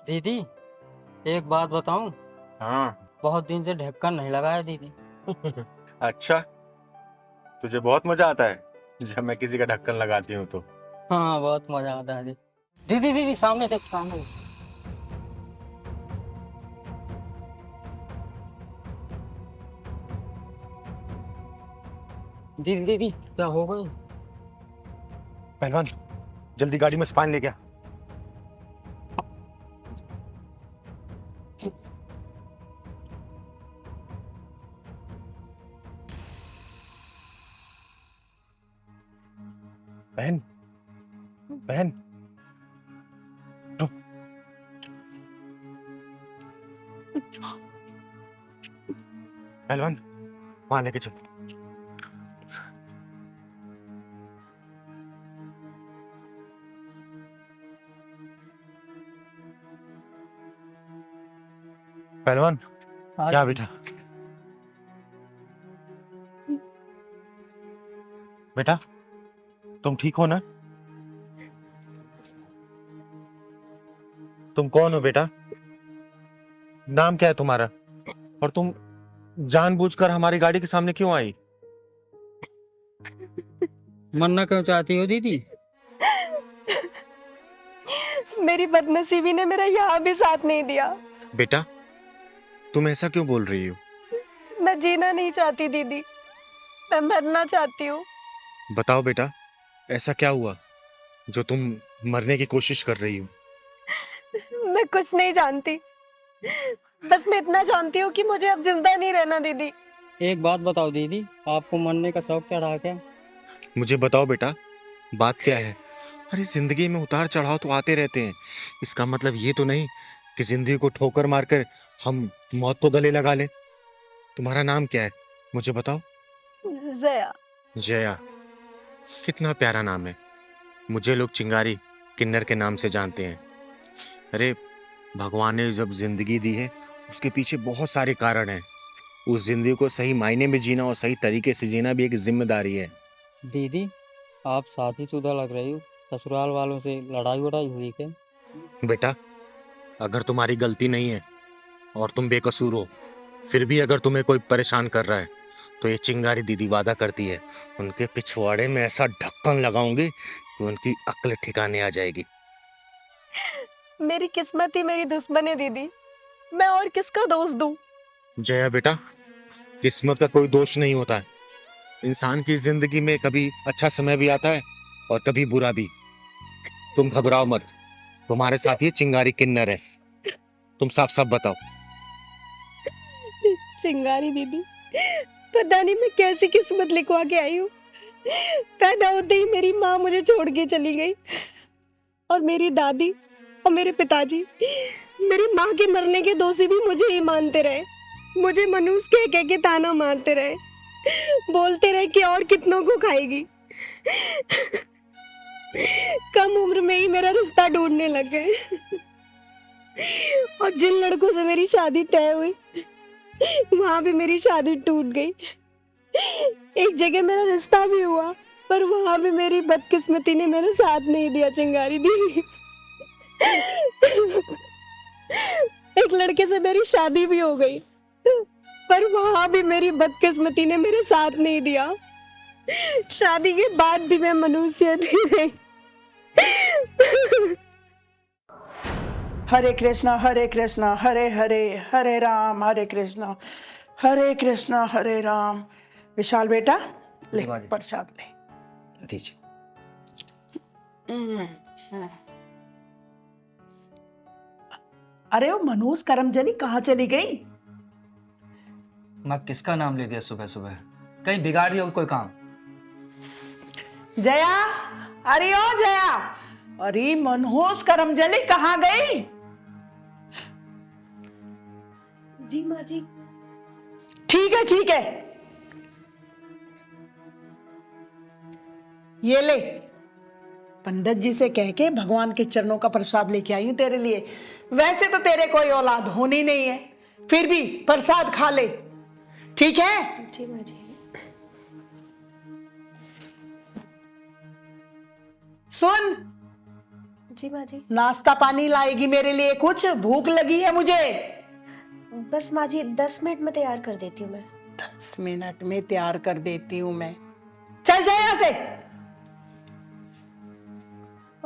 दीदी, एक बात बताऊं? हाँ। बहुत दिन से ढक्कन नहीं लगाया दीदी। अच्छा, तुझे बहुत मजा आता है जब मैं किसी का ढक्कन लगाती हूँ तो। हाँ, बहुत मजा आता है दीदी। दीदी दीदी, सामने देख, सामने देख। दीदी दीदी, क्या हो गई? पहलवान, जल्दी गाड़ी में स्पाइन लेके आ। बहन, बहन, रुक। पहलवान, वहां लेके चल। पहलवान, हाँ क्या दीदी। बेटा? बेटा, तुम ठीक हो ना? तुम कौन हो बेटा? नाम क्या है तुम्हारा? और तुम जानबूझकर हमारी गाड़ी के सामने क्यों आई? मरना क्यों चाहती हो दीदी? मेरी बदनसीबी ने मेरा यहाँ भी साथ नहीं दिया। बेटा, तुम ऐसा क्यों बोल रही हो? मैं जीना नहीं चाहती दीदी, मैं मरना चाहती हूँ। बताओ बेटा, ऐसा क्या हुआ जो तुम मरने की कोशिश कर रही हो? मैं कुछ नहीं जानती, बस मैं इतना जानती हूँ कि मुझे अब जिंदा नहीं रहना दीदी। एक बात बताओ दीदी, आपको मरने का शौक चढ़ा क्या? मुझे बताओ बेटा, बात क्या है? अरे जिंदगी में उतार चढ़ाव तो आते रहते हैं। इसका मतलब ये तो नहीं कि जिंदगी को ठोकर मारकर हम मौत को गले लगा लें। तुम्हारा नाम क्या है, मुझे बताओ। जया। जया, कितना प्यारा नाम है। मुझे लोग चिंगारी, किन्नर के नाम से जानते हैं। अरे, भगवान ने जब जिंदगी दी है उसके पीछे बहुत सारे कारण हैं। उस जिंदगी को सही मायने में जीना और सही तरीके से जीना भी एक जिम्मेदारी है। दीदी, आप शादीशुदा लग रही हो। ससुराल वालों से लड़ाई वड़ाई हुई क्या? बेटा, अगर तुम्हारी गलती नहीं है और तुम बेकसूर हो, फिर भी अगर तुम्हें कोई परेशान कर रहा है, तो ये चिंगारी दीदी वादा करती है उनके पिछवाड़े में ऐसा ढक्कन लगाऊंगी कि उनकी अक्ल ठिकाने आ जाएगी। मेरी किस्मत ही मेरी दुश्मन है दीदी, मैं और किसका दोष दूं? जया बेटा, किस्मत का कोई दोष नहीं होता है। इंसान की जिंदगी में कभी अच्छा समय भी आता है और कभी बुरा भी। तुम घबराओ मत, तुम्हारे साथ ये चिंगारी किन्नर है। तुम साफ साफ बताओ। चिंगारी दीदी, पता नहीं मैं कैसी किस्मत लिखवा के आई हूँ। पैदा होते ही मेरी माँ मुझे छोड़ के चली गई, और मेरी दादी और मेरे पिताजी मेरी माँ के मरने के दोषी भी मुझे ही मानते रहे। मुझे मनुष्य कह कह के ताना मारते रहे, बोलते रहे कि और कितनों को खाएगी। कम उम्र में ही मेरा रिश्ता ढूंढने लग गए, और जिन लड़कों से मेरी शादी तय हुई वहां भी मेरी शादी टूट गई। एक जगह मेरा रिश्ता भी हुआ, पर वहां भी मेरी बदकिस्मती ने मेरा साथ नहीं दिया चिंगारी दी। एक लड़के से मेरी शादी भी हो गई, पर वहां भी मेरी बदकिस्मती ने मेरे साथ नहीं दिया। शादी के बाद भी मैं मनुष्य थी नहीं। हरे कृष्णा हरे हरे हरे राम हरे कृष्णा हरे राम। विशाल बेटा, ले प्रसाद ले दीजिए। अरे वो मनोज करमजनी कहाँ चली गई? मैं किसका नाम ले दिया सुबह सुबह? कहीं बिगाड़ दिया कोई काम? जया, अरे ओ जया, अरे मनोज करमजनी कहाँ गई? जी माँ जी। ठीक है, ये ले, पंडित जी से कह के भगवान के चरणों का प्रसाद लेके आई हूं तेरे लिए। वैसे तो तेरे कोई औलाद होनी नहीं है, फिर भी प्रसाद खा ले, ठीक है? जी माँ जी। सुन, जी माँ जी। नाश्ता पानी लाएगी मेरे लिए कुछ? भूख लगी है मुझे। बस माँ जी 10 मिनट में तैयार कर देती हूँ मैं। 10 मिनट में तैयार कर देती हूँ मैं? चल जा यहाँ से।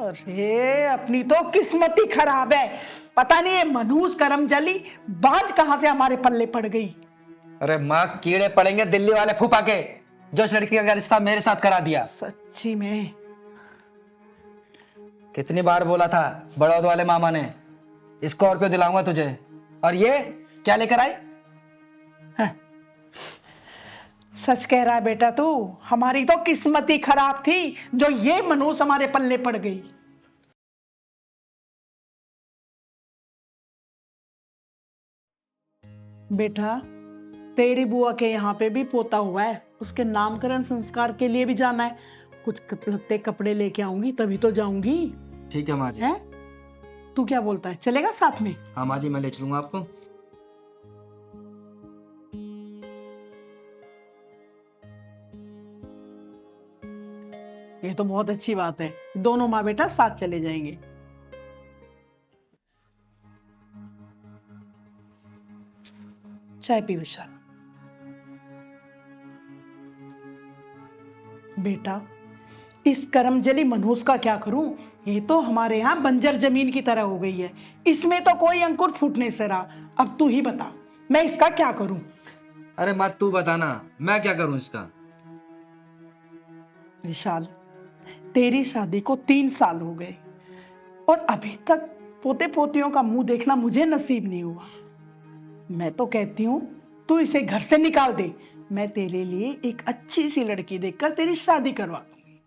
अरे अपनी तो किस्मत ही खराब है। पता नहीं ये मनहूस करमजली बाज कहां से हमारे पल्ले पड़ गई। अरे माँ, कीड़े पड़ेंगे दिल्ली वाले फूफा के, जो इस लड़की का रिश्ता मेरे साथ करा दिया। सच्ची में कितनी बार बोला था बड़ौद वाले मामा ने, स्कॉर्पियो दिलाऊंगा तुझे, और ये क्या लेकर आई? सच कह रहा है बेटा तू। हमारी तो किस्मत ही खराब थी जो ये मनहूस हमारे पल्ले पड़ गई। बेटा तेरी बुआ के यहाँ पे भी पोता हुआ है, उसके नामकरण संस्कार के लिए भी जाना है। कुछ लत्ते कपड़े लेके आऊंगी तभी तो जाऊंगी। ठीक है माँ जी। है तू क्या बोलता है, चलेगा साथ में? हाँ माँ जी, मैं ले चलूंगा आपको। ये तो बहुत अच्छी बात है, दोनों माँ बेटा साथ चले जाएंगे। चाय पी विशाल। बेटा इस करमजली मनहूस का क्या करूं? ये तो हमारे यहाँ बंजर जमीन की तरह हो गई है, इसमें तो कोई अंकुर फूटने से रहा। अब तू ही बता मैं इसका क्या करूं? अरे माँ तू बताना, मैं क्या करूं इसका? विशाल तेरी शादी को 3 साल हो गए और अभी तक पोते पोतियों का मुंह देखना मुझे नसीब नहीं हुआ। मैं तो कहती हूँ तू इसे घर से निकाल दे, मैं तेरे लिए एक अच्छी सी लड़की देखकर तेरी शादी करवा दूंगी।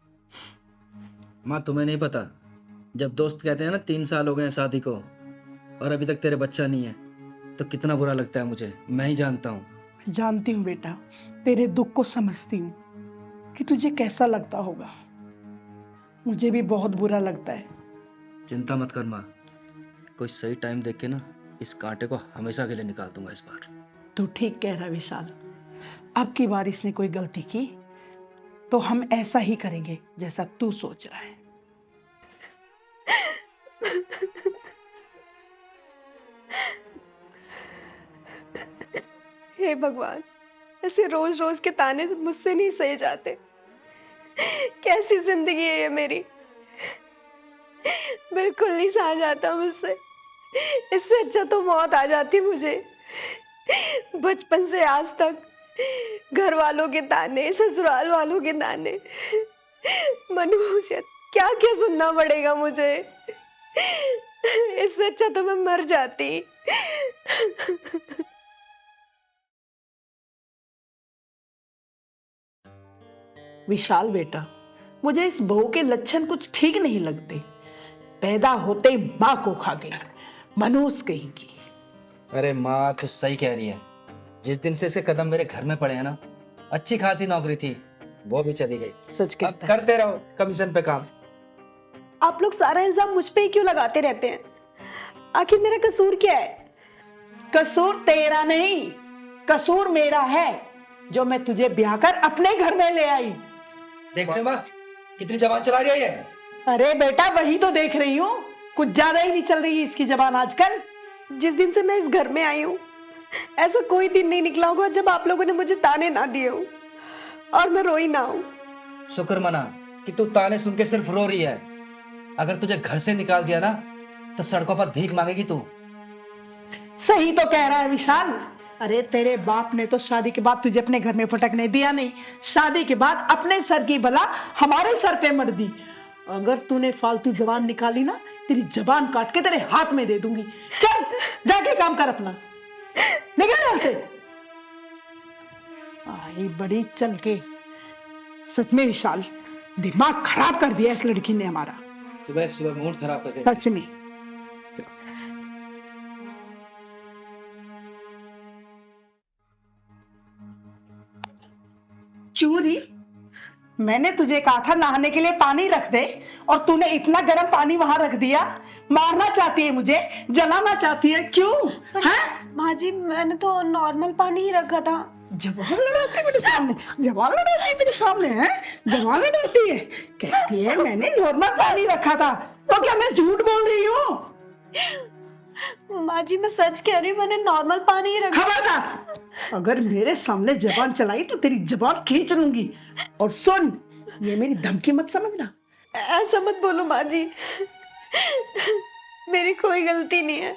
माँ तुम्हें नहीं पता, जब दोस्त कहते हैं ना 3 साल हो गए हैं शादी को और अभी तक तेरे बच्चा नहीं है, तो कितना बुरा लगता है मुझे, मैं ही जानता हूँ। जानती हूँ बेटा, तेरे दुख को समझती हूँ कि तुझे कैसा लगता होगा। मुझे भी बहुत बुरा लगता है। चिंता मत कर माँ, कोई सही टाइम देख के ना इस कांटे को हमेशा के लिए निकाल दूंगा इस बार। तू ठीक कह रहा विशाल, अब की बार इसने कोई गलती की तो हम ऐसा ही करेंगे जैसा तू सोच रहा है। हे भगवान, ऐसे रोज रोज के ताने मुझसे नहीं सहे जाते। कैसी जिंदगी है ये मेरी, बिल्कुल नहीं सहा जाता मुझसे। इससे अच्छा तो मौत आ जाती मुझे। बचपन से आज तक घर वालों के ताने, ससुराल वालों के ताने, मनहूसियत, क्या क्या सुनना पड़ेगा मुझे। इससे अच्छा तो मैं मर जाती। विशाल बेटा, मुझे इस बहू के लक्षण कुछ ठीक नहीं लगते। पैदा होते ही माँ को खा गई, मनहूस कहेंगी। अरे माँ तो सही कह रही है, जिस दिन से इसके कदम मेरे घर में पड़े हैं ना, अच्छी खासी नौकरी थी वो भी चली गई। सच अब कहता है। करते रहो कमीशन पे काम। आप लोग सारा इल्जाम मुझ पे ही क्यों लगाते रहते हैं? आखिर मेरा कसूर क्या है? कसूर तेरा नहीं, कसूर मेरा है जो मैं तुझे ब्याह कर अपने घर में ले आई। देख रहे हो माँ कितनी जबान चला रही है ये? अरे बेटा वही तो देख रही हूँ, कुछ ज्यादा ही नहीं चल रही है इसकी जबान आजकल। जिस दिन से मैं इस घर में आई हूँ, ऐसा कोई दिन नहीं निकला होगा जब आप लोगों ने मुझे ताने ना दिए हो और मैं रोई ना हूँ। शुक्र मना कि तू ताने सुन के सिर्फ रो रही है। अगर तुझे घर से निकाल दिया ना तो सड़कों पर भीख मांगेगी तू। सही तो कह रहा है विशाल। अरे तेरे बाप ने तो शादी के बाद तुझे अपने घर में फटकने दिया नहीं, शादी के बाद अपने सर की बला हमारे सर पे मर दी। अगर तूने फालतू जबान निकाली ना, तेरी जबान काट के तेरे हाथ में दे दूंगी। चल जाके काम कर अपना, निकल यहाँ से। आई बड़ी चल के। सच में विशाल, दिमाग खराब कर दिया इस लड़की ने हमारा, सुबह सुबह मूड खराब कर दे। सच में। चूरी, मैंने तुझे कहा था नहाने के लिए पानी रख दे और तूने इतना गर्म पानी वहां रख दिया। मारना चाहती है मुझे, जलाना चाहती है, क्यों? हैं? माँ जी मैंने तो नॉर्मल पानी ही रखा था। जवान लड़ाती है मेरे सामने, जवान लड़ाती है मेरे सामने, है जवान लड़ाती है। कहती है मैंने नॉर्मल पानी रखा था। तो क्या मैं झूठ बोल रही हूँ? माँ जी मैं सच कह रही हूँ, मैंने नॉर्मल पानी ही रखा। खबरदार, अगर मेरे सामने जबान चलाई तो तेरी जबान खींच लूंगी। और सुन, ये मेरी धमकी मत समझना। ऐसा मत बोलो माँ जी, मेरी कोई गलती नहीं है।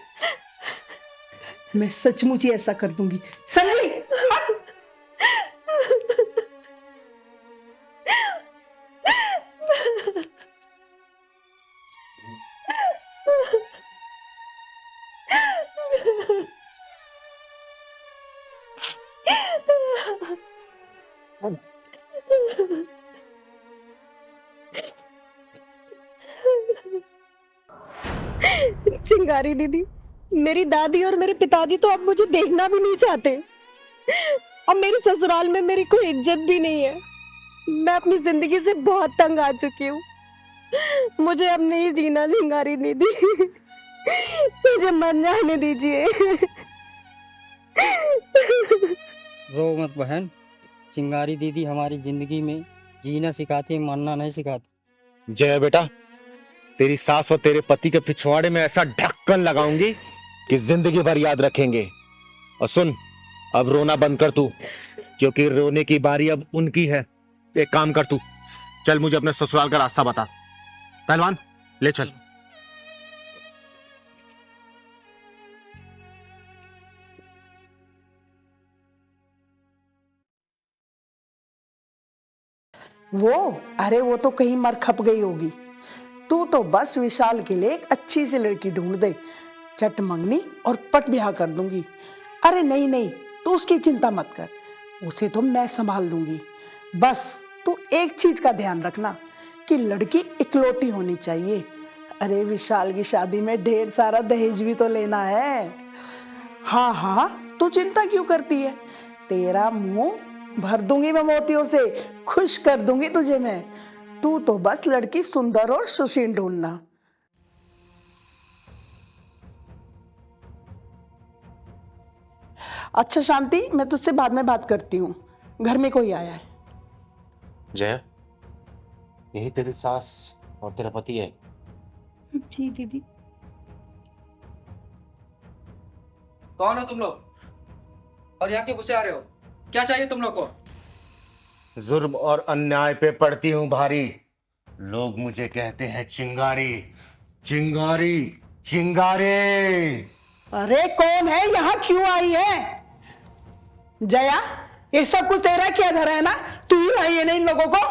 मैं सचमुच ही ऐसा कर दूंगी, समझी? चिंगारी दीदी, मेरी दादी और मेरे पिताजी तो अब मुझे देखना भी नहीं चाहते, और मेरे ससुराल में मेरी कोई इज्जत भी नहीं है। मैं अपनी जिंदगी से बहुत तंग आ चुकी हूँ, मुझे अब नहीं जीना चिंगारी दीदी, मुझे मर जाने दीजिए। रो मत बहन, चिंगारी दीदी हमारी जिंदगी में जीना सिखाती है, मरना नहीं सिखाती। जय बेटा, तेरी सास और तेरे पति के पिछवाड़े में ऐसा ढक्कन लगाऊंगी कि जिंदगी भर याद रखेंगे। और सुन, अब रोना बंद कर तू, क्योंकि रोने की बारी अब उनकी है। एक काम कर तू, चल मुझे अपने ससुराल का रास्ता बता। पहलवान ले चल। अरे वो तो कहीं मर खप गई होगी। तू तो बस विशाल के लिए एक अच्छी सी लड़की ढूंढ दे, चट मंगनी और पट ब्याह कर दूंगी। अरे नहीं नहीं, तू उसकी चिंता मत कर, उसे तो मैं संभाल लूंगी। बस तू एक चीज का ध्यान रखना कि लड़की इकलौती होनी चाहिए। अरे विशाल की शादी में ढेर सारा दहेज भी तो लेना है। हाँ हाँ, तू चिंता क्यों करती है? तेरा मुंह भर दूंगी मैं मोतियों से, खुश कर दूंगी तुझे मैं। तू तो बस लड़की सुंदर और सुशील ढूंढना। अच्छा शांति, मैं तुझसे बाद में बात करती हूँ, घर में कोई आया है। जय, यही तेरी सास और तेरा पति है? जी दीदी। कौन हो तुम लोग और यहाँ क्यों घुसे आ रहे हो? क्या चाहिए तुम लोग को? जुर्म और अन्याय पे पड़ती हूँ भारी। लोग मुझे कहते हैं चिंगारी, चिंगारी, चिंगारी। अरे कौन है, यहाँ क्यों आई है? जया, ये सब कुछ तेरा क्या धरा है ना? तू ही लाई है ना इन लोगों को?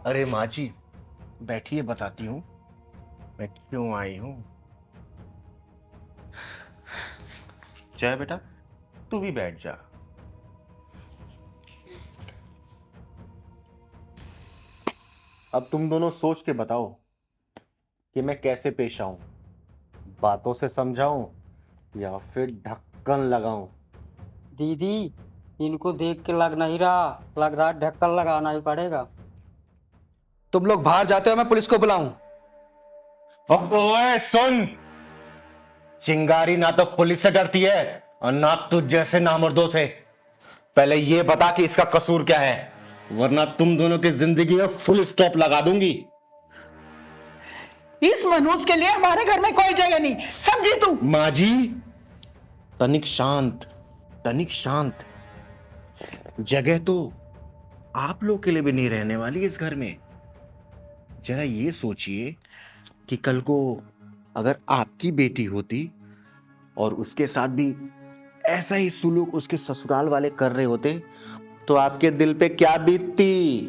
अरे माँ जी बैठिए, बताती हूँ मैं क्यों आई हूँ। जय बेटा, तू भी बैठ जा। अब तुम दोनों सोच के बताओ कि मैं कैसे पेश आऊं, बातों से समझाऊं या फिर ढक्कन लगाऊं। दीदी इनको देख के लग नहीं रहा, लग रहा है ढक्कन लगाना ही पड़ेगा। तुम लोग बाहर जाते हो, मैं पुलिस को बुलाऊं? ओए सुन, चिंगारी ना तो पुलिस से डरती है और ना तुझ जैसे नामर्दों से। पहले ये बता कि इसका कसूर क्या है, वरना तुम दोनों की जिंदगी में फुल स्टॉप लगा दूंगी। इस मनुष्य के लिए हमारे घर में कोई जगह नहीं, समझी तू? माँ जी तनिक शांत, तनिक शांत। जगह तो आप लोग के लिए भी नहीं रहने वाली इस घर में। जरा ये सोचिए कि कल को अगर आपकी बेटी होती और उसके साथ भी ऐसा ही सुलूक उसके ससुराल वाले कर रहे होते तो आपके दिल पे क्या बीतती?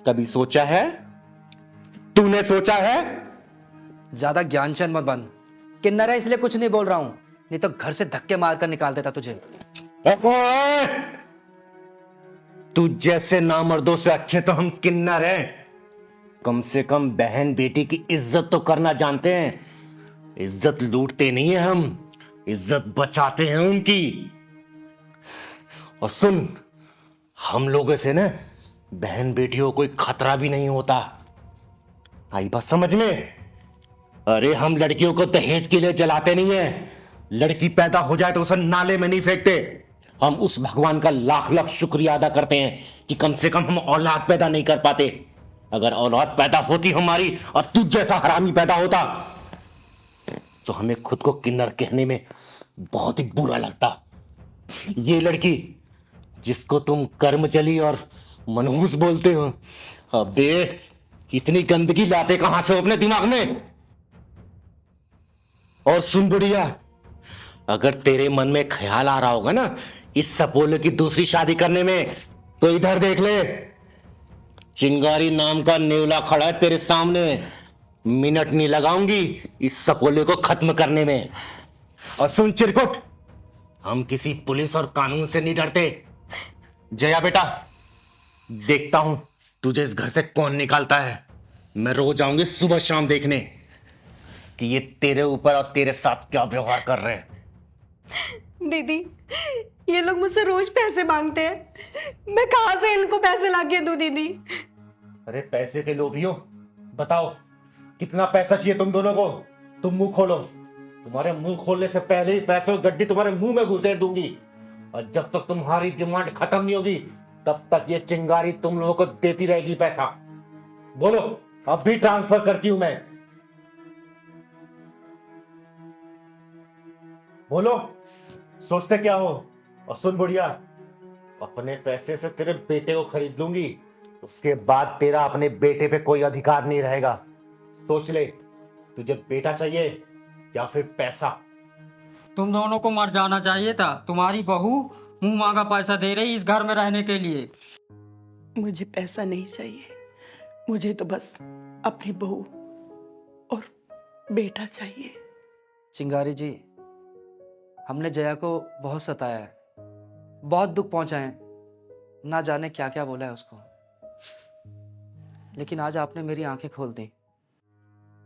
कभी सोचा है? तूने सोचा है? ज्यादा ज्ञान चंद मत बन। किन्नर है इसलिए कुछ नहीं बोल रहा हूं, नहीं तो घर से धक्के मारकर निकाल देता तुझे। ओए! तू जैसे नामर्दों से अच्छे तो हम किन्नर हैं। कम से कम बहन बेटी की इज्जत तो करना जानते हैं। इज्जत लूटते नहीं है हम, इज्जत बचाते हैं उनकी। और सुन, हम लोगों से ना बहन बेटियों को कोई खतरा भी नहीं होता। आई बात समझ में? अरे हम लड़कियों को दहेज के लिए जलाते नहीं है। लड़की पैदा हो जाए तो उसे नाले में नहीं फेंकते। हम उस भगवान का लाख लाख शुक्रिया अदा करते हैं कि कम से कम हम औलाद पैदा नहीं कर पाते। अगर औलाद पैदा होती हमारी और तुझ जैसा हरामी पैदा होता तो हमें खुद को किन्नर कहने में बहुत ही बुरा लगता। ये लड़की जिसको तुम कर्मचली और मनहूस बोलते हो, अबे इतनी गंदगी लाते कहां से हो अपने दिमाग में? और सुन बुढ़िया, अगर तेरे मन में ख्याल आ रहा होगा ना इस सपोले की दूसरी शादी करने में, तो इधर देख ले, चिंगारी नाम का नेवला खड़ा है तेरे सामने। मिनट नहीं लगाऊंगी इस सपोले को खत्म करने में। और सुन चिरकुट, हम किसी पुलिस और कानून से नहीं डरते। जया बेटा, देखता हूं तुझे इस घर से कौन निकालता है। मैं रोज आऊंगी सुबह शाम देखने कि ये तेरे ऊपर और तेरे साथ क्या व्यवहार कर रहे हैं। दीदी, ये लोग मुझसे रोज पैसे मांगते हैं, मैं कहां से इनको पैसे लाके दूं दीदी? अरे पैसे के लोभियों, बताओ कितना पैसा चाहिए तुम दोनों को? तुम मुंह खोलो। तुम्हारे मुंह खोलने से पहले ही पैसों की गड्डी तुम्हारे मुंह में घुसेड़ दूंगी। और जब तक तुम्हारी डिमांड खत्म नहीं होगी तब तक ये चिंगारी तुम लोगों को देती रहेगी पैसा। बोलो, अब भी ट्रांसफर करती हूं मैं। बोलो, सोचते क्या हो? और सुन बुढ़िया, अपने पैसे से तेरे बेटे को खरीद लूंगी, उसके बाद तेरा अपने बेटे पे कोई अधिकार नहीं रहेगा। सोच ले, तुझे बेटा चाहिए या फिर पैसा? तुम दोनों को मर जाना चाहिए था। तुम्हारी बहू मुंह मांगा पैसा दे रही इस घर में रहने के लिए। मुझे पैसा नहीं चाहिए, मुझे तो बस अपनी बहू और बेटा चाहिए। चिंगारी जी, हमने जया को बहुत सताया है, बहुत दुख पहुंचाए हैं, ना जाने क्या क्या बोला है उसको, लेकिन आज आपने मेरी आंखें खोल दी।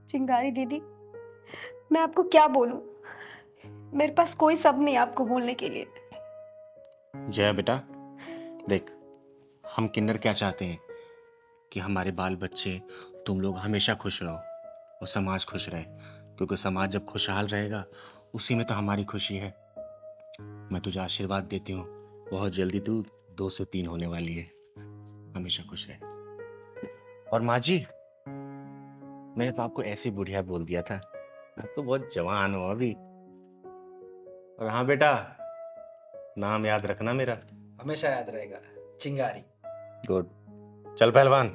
चिंगारी दीदी, मैं आपको क्या बोलूं? मेरे पास कोई शब्द नहीं आपको बोलने के लिए। जया बेटा, देख, हम किन्नर क्या चाहते हैं कि हमारे बाल बच्चे, तुम लोग हमेशा खुश रहो और समाज खुश रहे, क्योंकि समाज जब खुशहाल रहेगा उसी में तो हमारी खुशी है। मैं तुझे आशीर्वाद देती हूँ, बहुत जल्दी तू 2 से 3 होने वाली है। हमेशा खुश रहे। और माँ जी, मैंने तो आपको ऐसी बुढ़िया बोल दिया था, आप तो बहुत जवान हो अभी। और हाँ बेटा, नाम याद रखना मेरा। हमेशा याद रहेगा, चिंगारी। गुड। चल पहलवान,